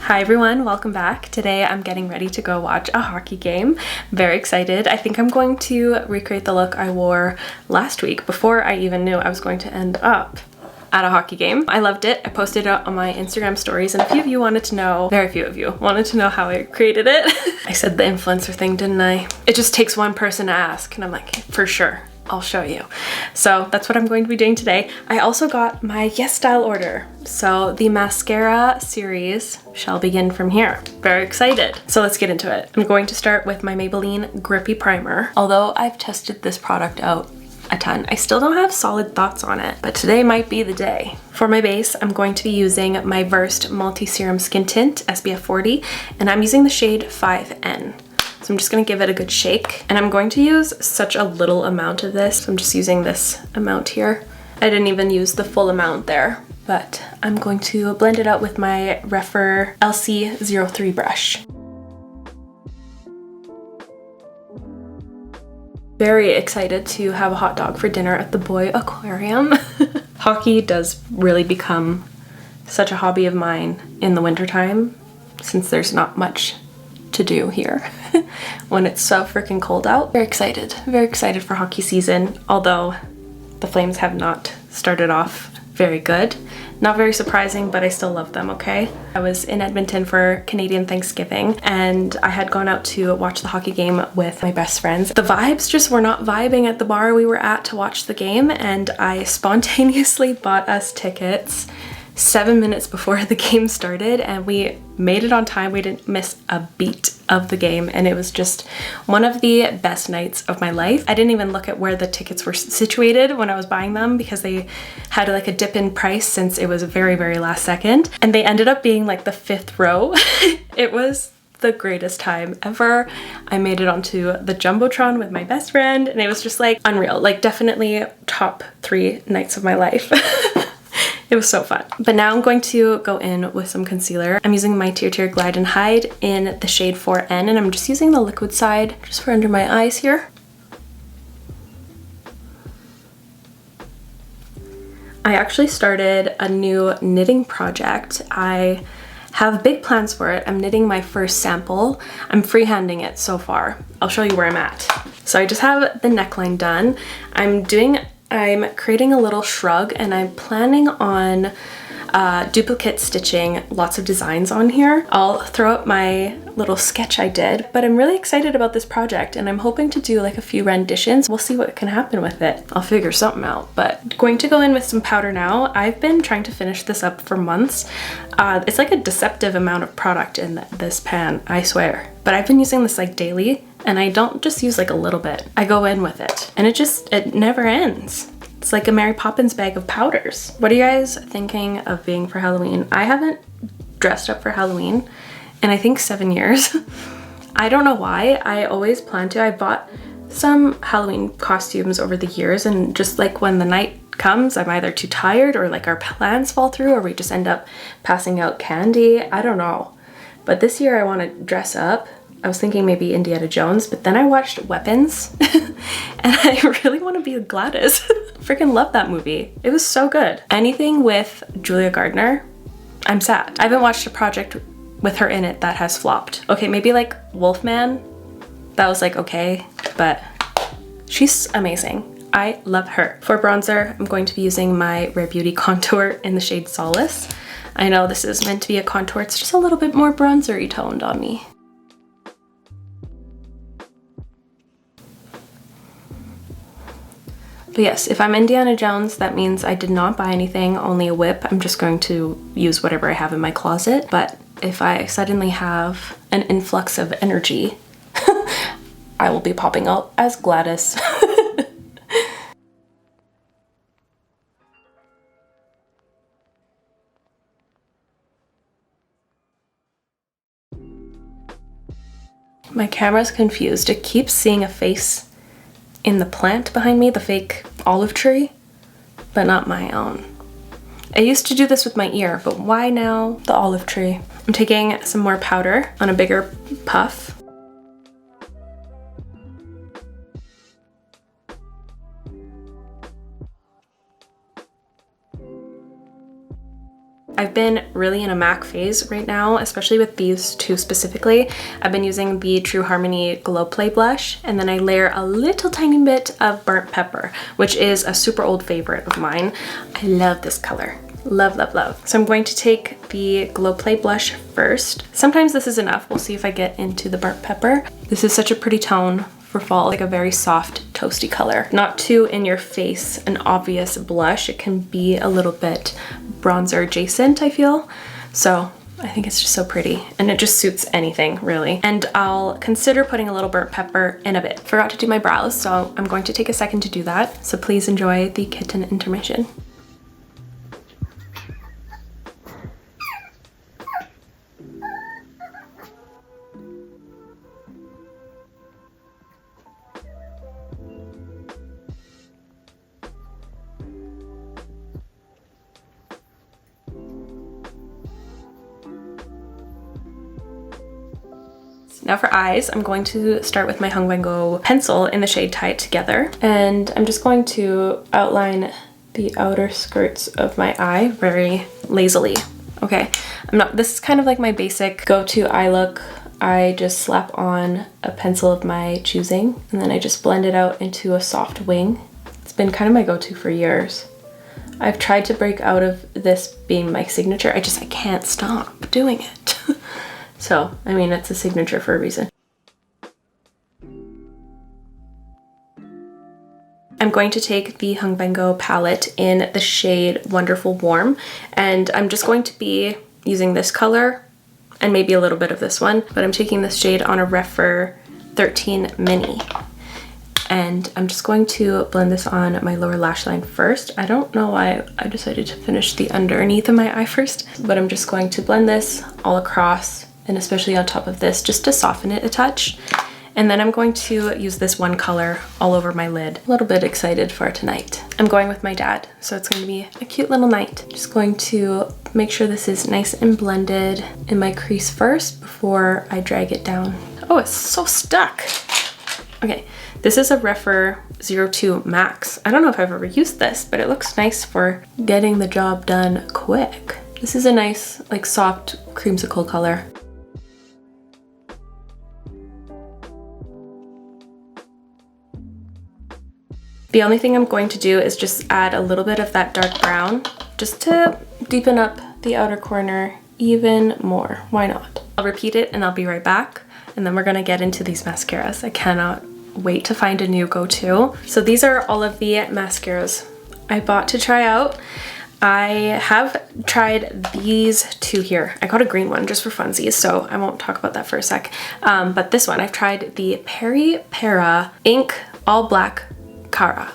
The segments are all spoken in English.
Hi everyone, welcome back. Today I'm getting ready to go watch a hockey game. Very excited. I think I'm going to recreate the look I wore last week before I even knew I was going to end up at a hockey game. I loved it. I posted it on my Instagram stories and a few of you wanted to know, very few of you wanted to know how I created it. I said the influencer thing, didn't I? It just takes one person to ask and I'm like, for sure. I'll show you. So that's what I'm going to be doing today. I also got my Yes Style order. So the mascara series shall begin from here. Very excited. So let's get into it. I'm going to start with my Maybelline Grippy Primer. Although I've tested this product out a ton, I still don't have solid thoughts on it, but today might be the day. For my base, I'm going to be using my Versed Multi-Serum Skin Tint SPF 40, and I'm using the shade 5N. So I'm just gonna give it a good shake. And I'm going to use such a little amount of this. So I'm just using this amount here. I didn't even use the full amount there, but I'm going to blend it out with my Refer LC03 brush. Very excited to have a hot dog for dinner at the Boy Aquarium. Hockey does really become such a hobby of mine in the wintertime, since there's not much to do here when it's so freaking cold out. Very excited for hockey season, although the Flames have not started off very good. Not very surprising, but I still love them, okay? I was in Edmonton for Canadian Thanksgiving and I had gone out to watch the hockey game with my best friends. The vibes just were not vibing at the bar we were at to watch the game, and I spontaneously bought us tickets 7 minutes before the game started, and we made it on time. We didn't miss a beat of the game, and it was just one of the best nights of my life. I didn't even look at where the tickets were situated when I was buying them because they had like a dip in price since it was very, very last second, and they ended up being like the 5th row. It was the greatest time ever. I made it onto the Jumbotron with my best friend, and it was just like unreal. Like definitely top 3 nights of my life. It was so fun. But now I'm going to go in with some concealer. I'm using my Tear Glide and Hide in the shade 4N, and I'm just using the liquid side just for under my eyes here. I actually started a new knitting project. I have big plans for it. I'm knitting my first sample. I'm freehanding it so far. I'll show you where I'm at. So I just have the neckline done. I'm creating a little shrug, and I'm planning on duplicate stitching lots of designs on here. I'll throw up my little sketch I did, but I'm really excited about this project and I'm hoping to do like a few renditions. We'll see what can happen with it. I'll figure something out, but going to go in with some powder now. I've been trying to finish this up for months. It's like a deceptive amount of product in this pan, I swear. But I've been using this like daily, and I don't just use like a little bit. I go in with it, and it never ends. It's like a Mary Poppins bag of powders. What are you guys thinking of being for Halloween? I haven't dressed up for Halloween in I think 7 years. I don't know why. I always plan to. I bought some Halloween costumes over the years, and just like when the night comes, I'm either too tired or like our plans fall through, or we just end up passing out candy. I don't know. But this year I want to dress up. I was thinking maybe Indiana Jones, but then I watched Weapons and I really want to be Gladys. Freaking love that movie. It was so good. Anything with Julia Gardner, I'm sad. I haven't watched a project with her in it that has flopped. Okay, maybe like Wolfman. That was like okay, but she's amazing. I love her. For bronzer, I'm going to be using my Rare Beauty contour in the shade Solace. I know this is meant to be a contour. It's just a little bit more bronzery toned on me. But yes, if I'm Indiana Jones, that means I did not buy anything, only a whip. I'm just going to use whatever I have in my closet. But if I suddenly have an influx of energy, I will be popping out as Gladys. My camera's confused. It keeps seeing a face in the plant behind me, the fake olive tree, but not my own. I used to do this with my ear, but why now the olive tree? I'm taking some more powder on a bigger puff. I've been really in a MAC phase right now, especially with these two specifically. I've been using the True Harmony Glow Play blush, and then I layer a little tiny bit of burnt pepper, which is a super old favorite of mine. I love this color. Love, love, love. So I'm going to take the Glow Play blush first. Sometimes this is enough. We'll see if I get into the burnt pepper. This is such a pretty tone for fall, like a very soft, toasty color. Not too in your face, an obvious blush. It can be a little bit bronzer adjacent, I feel. So I think it's just so pretty, and it just suits anything really. And I'll consider putting a little burnt pepper in a bit. Forgot to do my brows, so I'm going to take a second to do that. So please enjoy the kitten intermission. Now for eyes, I'm going to start with my Hung Van Gogh pencil in the shade Tie It Together. And I'm just going to outline the outer skirts of my eye very lazily. Okay, this is kind of like my basic go-to eye look. I just slap on a pencil of my choosing, and then I just blend it out into a soft wing. It's been kind of my go-to for years. I've tried to break out of this being my signature. I can't stop doing it. So, I mean, it's a signature for a reason. I'm going to take the Hung Van Gogh palette in the shade Wonderful Warm, and I'm just going to be using this color and maybe a little bit of this one, but I'm taking this shade on a Rephr 13 Mini. And I'm just going to blend this on my lower lash line first. I don't know why I decided to finish the underneath of my eye first, but I'm just going to blend this all across, and especially on top of this, just to soften it a touch. And then I'm going to use this one color all over my lid. A little bit excited for tonight. I'm going with my dad, so it's going to be a cute little night. Just going to make sure this is nice and blended in my crease first before I drag it down. Oh, it's so stuck. Okay, this is a Rephr 02 Max. I don't know if I've ever used this, but it looks nice for getting the job done quick. This is a nice, like, soft creamsicle color. The only thing I'm going to do is just add a little bit of that dark brown just to deepen up the outer corner even more. Why not? I'll repeat it and I'll be right back, and then we're gonna get into these mascaras. I cannot wait to find a new go-to. So these are all of the mascaras I bought to try out. I have tried these two here. I got a green one just for funsies, so I won't talk about that for a sec. But this one, I've tried the Peri Para Ink All Black Cara.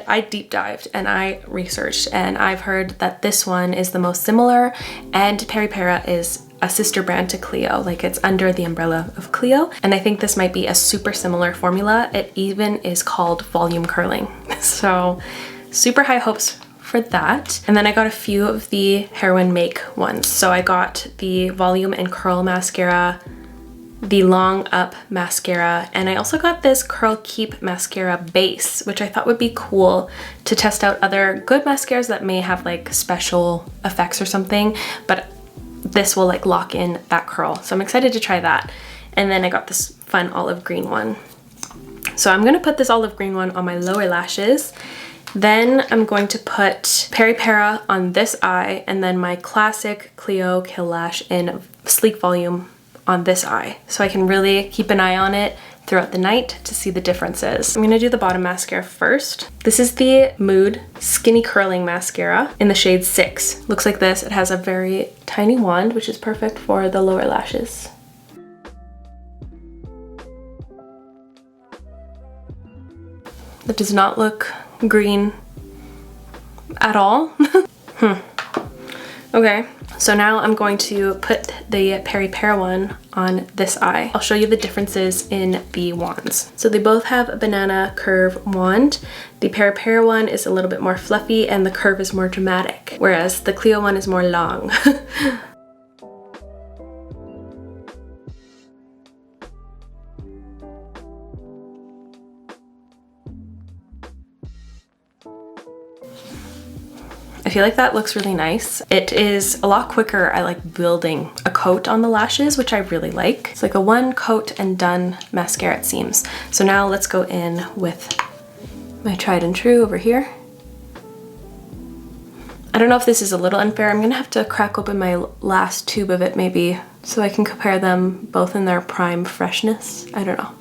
I deep dived and I researched, and I've heard that this one is the most similar, and Peri Para is a sister brand to Clio, like it's under the umbrella of Clio, and I think this might be a super similar formula. It even is called volume curling, so super high hopes for that. And then I got a few of the Heroin Make ones. So I got the volume and curl mascara, the long up mascara, and I also got this Curl Keep mascara base, which I thought would be cool to test out other good mascaras that may have like special effects or something, but this will like lock in that curl. So I'm excited to try that. And then I got this fun olive green one. So I'm gonna put this olive green one on my lower lashes. Then I'm going to put Peri Para on this eye, and then my classic Clio Kill Lash in Sleek Volume on this eye, so I can really keep an eye on it throughout the night to see the differences. I'm gonna do the bottom mascara first. This is the Mood Skinny Curling Mascara in the shade 6. Looks like this. It has a very tiny wand, which is perfect for the lower lashes. It does not look green at all. Okay, so now I'm going to put the Peri Para one on this eye. I'll show you the differences in the wands. So they both have a banana curve wand. The Peri Para one is a little bit more fluffy and the curve is more dramatic, whereas the Clio one is more long. I I feel like that looks really nice. It is a lot quicker. I like building a coat on the lashes, which I really like. It's like a one coat and done mascara, it seems. So now let's go in with my tried and true over here. I don't know if this is a little unfair. I'm gonna have to crack open my last tube of it maybe so I can compare them both in their prime freshness. I don't know.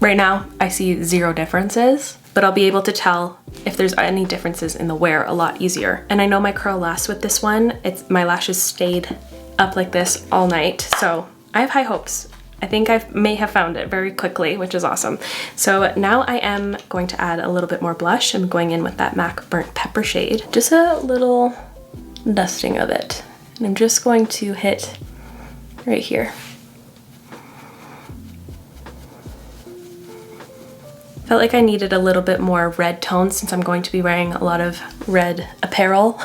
Right now, I see zero differences, but I'll be able to tell if there's any differences in the wear a lot easier. And I know my curl lasts with this one. My lashes stayed up like this all night, so I have high hopes. I think I may have found it very quickly, which is awesome. So now I am going to add a little bit more blush. I'm going in with that MAC Burnt Pepper shade. Just a little dusting of it. And I'm just going to hit right here. Felt like I needed a little bit more red tone since I'm going to be wearing a lot of red apparel.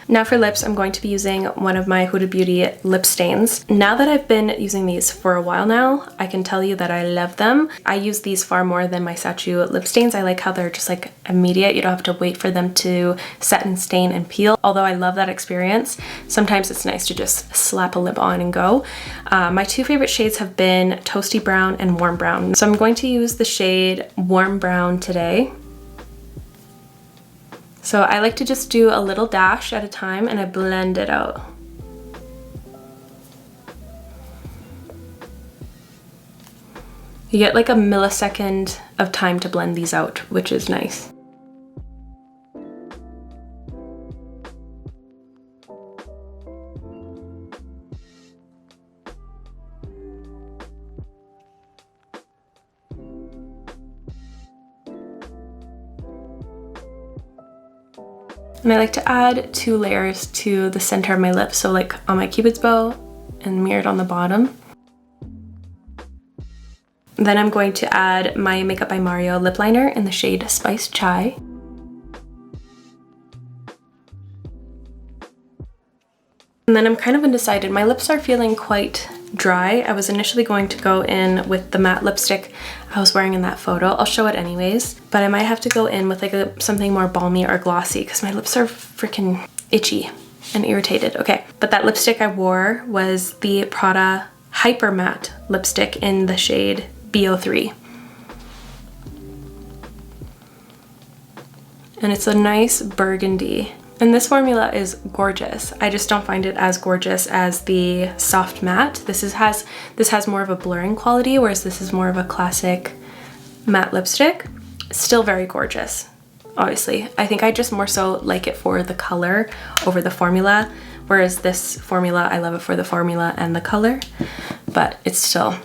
Now for lips, I'm going to be using one of my Huda Beauty lip stains. Now that I've been using these for a while now, I can tell you that I love them. I use these far more than my Sachu lip stains. I like how they're just like immediate. You don't have to wait for them to set and stain and peel. Although I love that experience, sometimes it's nice to just slap a lip on and go. My two favorite shades have been Toasty Brown and Warm Brown. So I'm going to use the shade Warm Brown today. So I like to just do a little dash at a time and I blend it out. You get like a millisecond of time to blend these out, which is nice. And I like to add 2 layers to the center of my lips, so like on my cupid's bow and mirrored on the bottom. Then I'm going to add my Makeup by Mario lip liner in the shade Spiced Chai. And then I'm kind of undecided. My lips are feeling quite dry. I was initially going to go in with the matte lipstick I was wearing in that photo. I'll show it anyways, but I might have to go in with like something more balmy or glossy because my lips are freaking itchy and irritated. Okay, but that lipstick I wore was the Prada Hyper Matte lipstick in the shade BO3. And it's a nice burgundy. And this formula is gorgeous. I just don't find it as gorgeous as the soft matte. This has more of a blurring quality, whereas this is more of a classic matte lipstick. Still very gorgeous, obviously. I think I just more so like it for the color over the formula, whereas this formula, I love it for the formula and the color, but it's still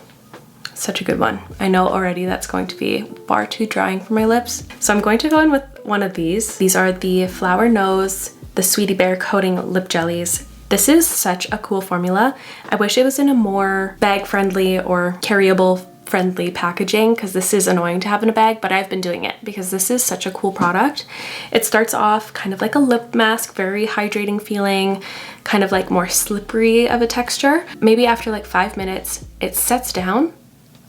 such a good one. I know already that's going to be far too drying for my lips. So I'm going to go in with one of these. These are the Flower Nose, the Sweetie Bear Coating Lip Jellies. This is such a cool formula. I wish it was in a more bag friendly or carryable friendly packaging because this is annoying to have in a bag, but I've been doing it because this is such a cool product. It starts off kind of like a lip mask, very hydrating feeling, kind of like more slippery of a texture. Maybe after like 5 minutes, it sets down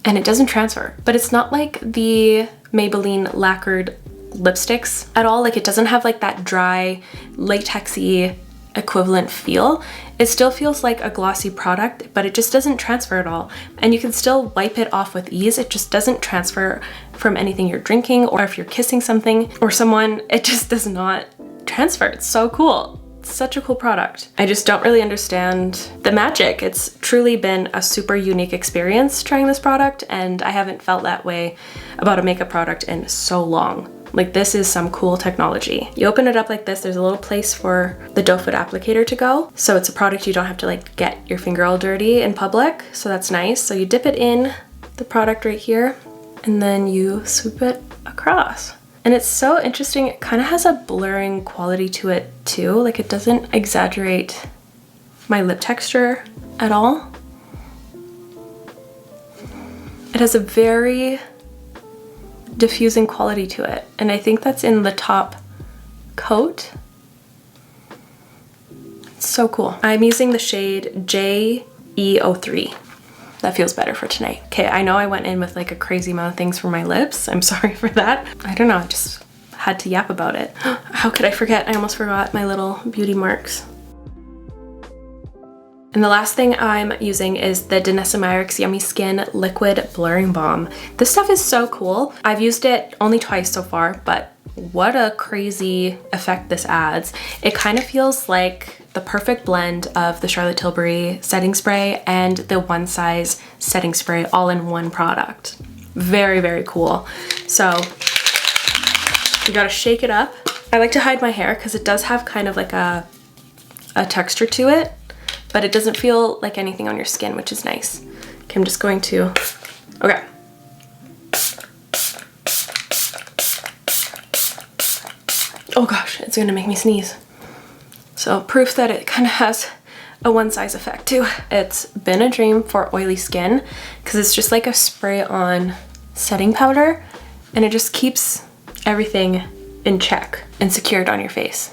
and it doesn't transfer, but it's not like the Maybelline lacquered lipsticks at all. Like it doesn't have like that dry, latexy equivalent feel. It still feels like a glossy product, but it just doesn't transfer at all. And you can still wipe it off with ease. It just doesn't transfer from anything you're drinking or if you're kissing something or someone, it just does not transfer. It's so cool. Such a cool product. I just don't really understand the magic. It's truly been a super unique experience trying this product, and I haven't felt that way about a makeup product in so long. Like, this is some cool technology. You open it up like this, there's a little place for the doe foot applicator to go. So it's a product you don't have to like get your finger all dirty in public. So that's nice. So you dip it in the product right here and then you swoop it across. And it's so interesting, it kind of has a blurring quality to it too. Like it doesn't exaggerate my lip texture at all. It has a very diffusing quality to it. And I think that's in the top coat. It's so cool. I'm using the shade JE03. that feels better for tonight. Okay, I know I went in with like a crazy amount of things for my lips. I'm sorry for that. I don't know, I just had to yap about it. How could I forget? I almost forgot my little beauty marks. And the last thing I'm using is the Denisomyrix Yummy Skin Liquid Blurring Balm. This stuff is so cool. I've used it only twice so far, but what a crazy effect this adds. It kind of feels like the perfect blend of the Charlotte Tilbury setting spray and the One Size setting spray all in one product. Very, very cool. So you gotta shake it up. I like to hide my hair because it does have kind of like a texture to it, but it doesn't feel like anything on your skin, which is nice. Okay, I'm just going to, okay. Oh gosh, it's gonna make me sneeze. So proof that it kind of has a one size effect too. It's been a dream for oily skin because it's just like a spray on setting powder and it just keeps everything in check and secured on your face.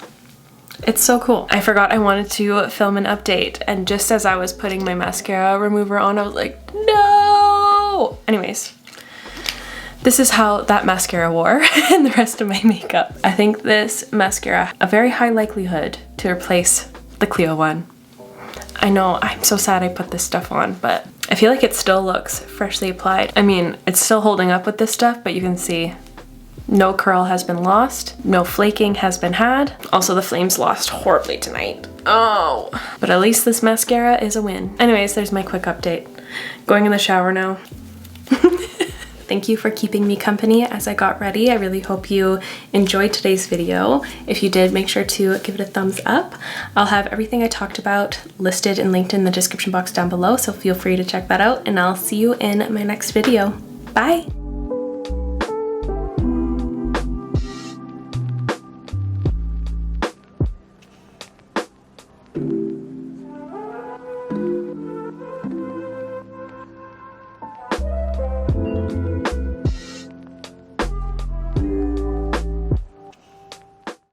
It's so cool. I forgot I wanted to film an update, and just as I was putting my mascara remover on, I was like, no! Anyways, this is how that mascara wore and the rest of my makeup. I think this mascara, a very high likelihood to replace the Clio one. I know, I'm so sad I put this stuff on, but I feel like it still looks freshly applied. I mean, it's still holding up with this stuff, but you can see no curl has been lost, no flaking has been had. Also, the flames lost horribly tonight. Oh, but at least this mascara is a win. Anyways, there's my quick update. Going in the shower now. Thank you for keeping me company as I got ready. I really hope you enjoyed today's video. If you did, make sure to give it a thumbs up. I'll have everything I talked about listed and linked in the description box down below, so feel free to check that out, and I'll see you in my next video. Bye!